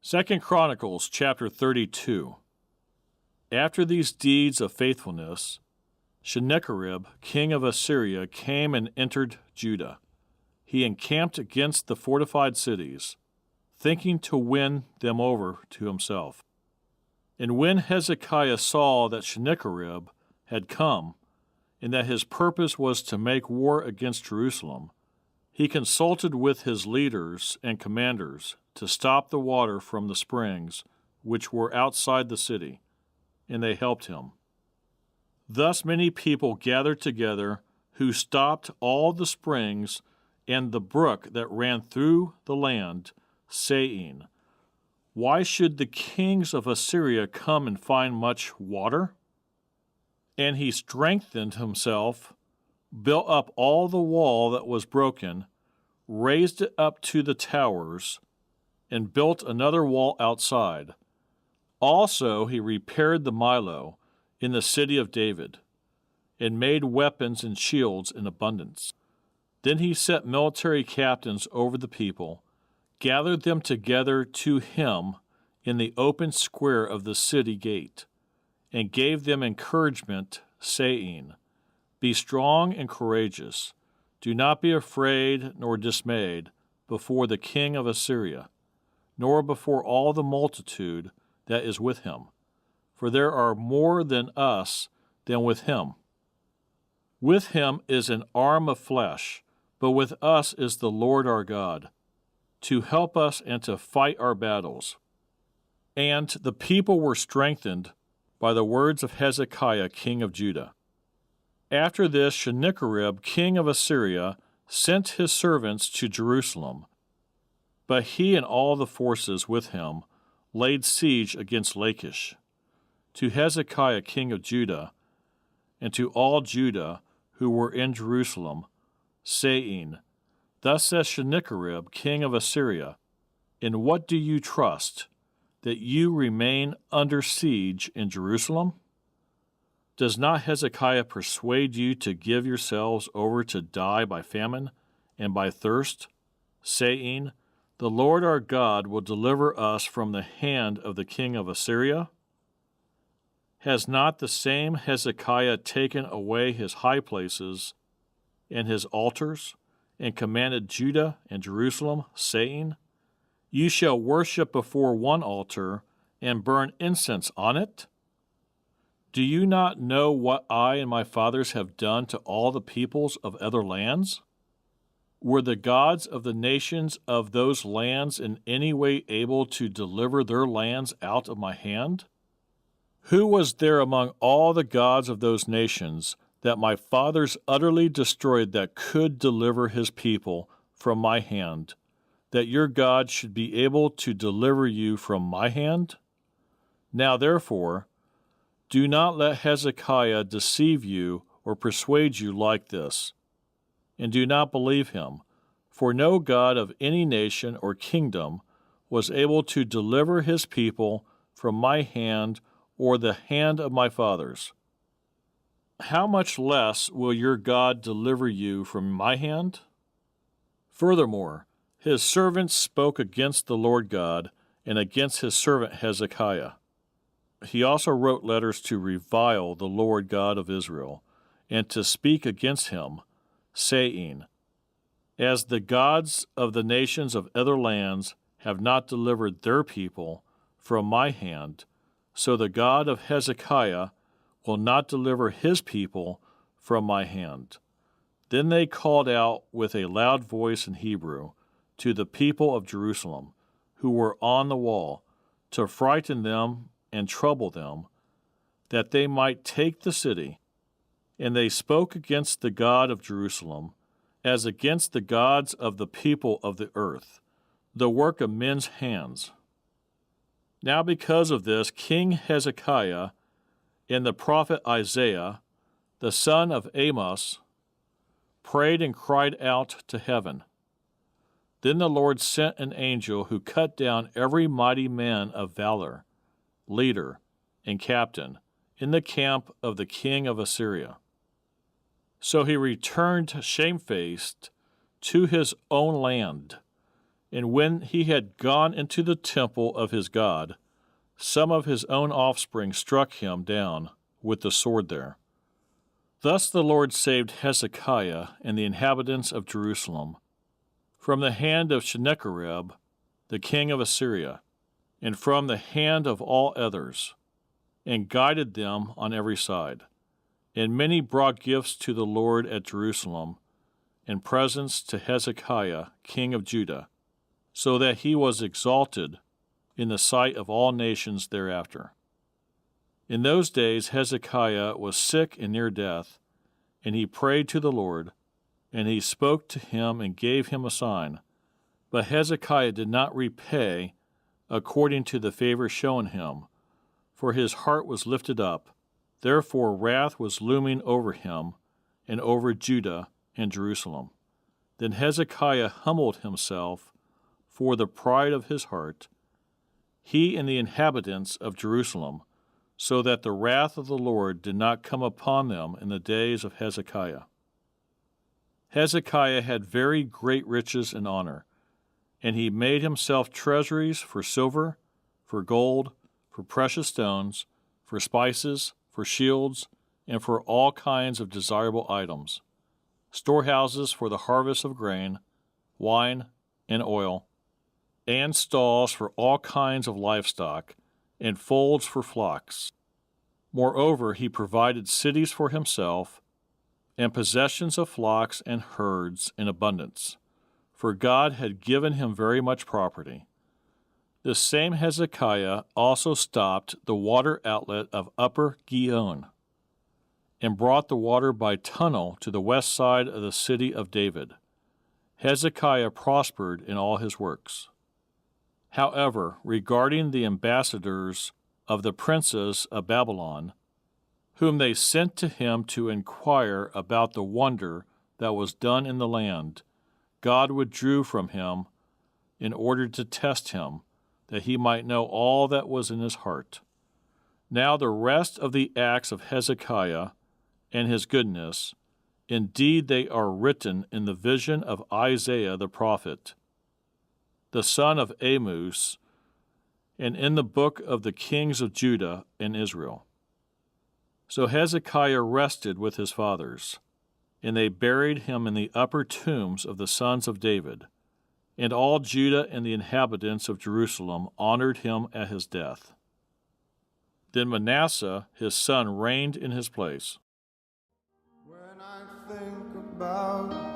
2 Chronicles chapter 32. After these deeds of faithfulness, Sennacherib, king of Assyria, came and entered Judah. He encamped against the fortified cities, thinking to win them over to himself. And when Hezekiah saw that Sennacherib had come, and that his purpose was to make war against Jerusalem, he consulted with his leaders and commanders to stop the water from the springs which were outside the city, and they helped him. Thus many people gathered together who stopped all the springs and the brook that ran through the land, saying, "Why should the kings of Assyria come and find much water?" And he strengthened himself, built up all the wall that was broken, raised it up to the towers, and built another wall outside. Also he repaired the Milo in the city of David, and made weapons and shields in abundance. Then he set military captains over the people, gathered them together to him in the open square of the city gate, and gave them encouragement, saying, "Be strong and courageous. Do not be afraid nor dismayed before the king of Assyria, nor before all the multitude that is with him. For there are more than us than with him. With him is an arm of flesh, but with us is the Lord our God, to help us and to fight our battles." And the people were strengthened by the words of Hezekiah, king of Judah. After this, Sennacherib, king of Assyria, sent his servants to Jerusalem, but he and all the forces with him laid siege against Lachish. To Hezekiah, king of Judah, and to all Judah who were in Jerusalem, saying, "Thus says Sennacherib, king of Assyria, in what do you trust, that you remain under siege in Jerusalem? Does not Hezekiah persuade you to give yourselves over to die by famine and by thirst, saying, 'The Lord our God will deliver us from the hand of the king of Assyria'? Has not the same Hezekiah taken away his high places and his altars, and commanded Judah and Jerusalem, saying, 'You shall worship before one altar and burn incense on it'? Do you not know what I and my fathers have done to all the peoples of other lands? Were the gods of the nations of those lands in any way able to deliver their lands out of my hand? Who was there among all the gods of those nations that my fathers utterly destroyed that could deliver his people from my hand, that your God should be able to deliver you from my hand? Now therefore, do not let Hezekiah deceive you or persuade you like this, and do not believe him, for no God of any nation or kingdom was able to deliver his people from my hand or the hand of my fathers. How much less will your God deliver you from my hand? Furthermore, his servants spoke against the Lord God and against his servant Hezekiah. He also wrote letters to revile the Lord God of Israel, and to speak against him, saying, "As the gods of the nations of other lands have not delivered their people from my hand, so the God of Hezekiah will not deliver his people from my hand." Then they called out with a loud voice in Hebrew to the people of Jerusalem, who were on the wall, to frighten them and trouble them, that they might take the city. And they spoke against the God of Jerusalem, as against the gods of the people of the earth, the work of men's hands. Now because of this, King Hezekiah and the prophet Isaiah, the son of Amos, prayed and cried out to heaven. Then the Lord sent an angel who cut down every mighty man of valor, leader, and captain in the camp of the king of Assyria. So he returned shamefaced to his own land, And when he had gone into the temple of his God, some of his own offspring struck him down with the sword there. Thus the Lord saved Hezekiah and the inhabitants of Jerusalem from the hand of Sennacherib, the king of Assyria, and from the hand of all others, and guided them on every side. And many brought gifts to the Lord at Jerusalem, and presents to Hezekiah, king of Judah, so that he was exalted in the sight of all nations thereafter. In those days Hezekiah was sick and near death, and he prayed to the Lord, and he spoke to him and gave him a sign. But Hezekiah did not repay according to the favor shown him, for his heart was lifted up. Therefore wrath was looming over him and over Judah and Jerusalem. Then Hezekiah humbled himself for the pride of his heart, he and the inhabitants of Jerusalem, so that the wrath of the Lord did not come upon them in the days of Hezekiah. Hezekiah had very great riches and honor, and he made himself treasuries for silver, for gold, for precious stones, for spices, for shields, and for all kinds of desirable items, storehouses for the harvest of grain, wine, and oil, and stalls for all kinds of livestock, and folds for flocks. Moreover, he provided cities for himself, and possessions of flocks and herds in abundance, for God had given him very much property. This same Hezekiah also stopped the water outlet of Upper Gihon, and brought the water by tunnel to the west side of the city of David. Hezekiah prospered in all his works. However, regarding the ambassadors of the princes of Babylon, whom they sent to him to inquire about the wonder that was done in the land, God withdrew from him in order to test him, that he might know all that was in his heart. Now the rest of the acts of Hezekiah and his goodness, indeed they are written in the vision of Isaiah the prophet, the son of Amos, and in the book of the kings of Judah and Israel. So Hezekiah rested with his fathers, and they buried him in the upper tombs of the sons of David, and all Judah and the inhabitants of Jerusalem honored him at his death. Then Manasseh his son reigned in his place. When I think about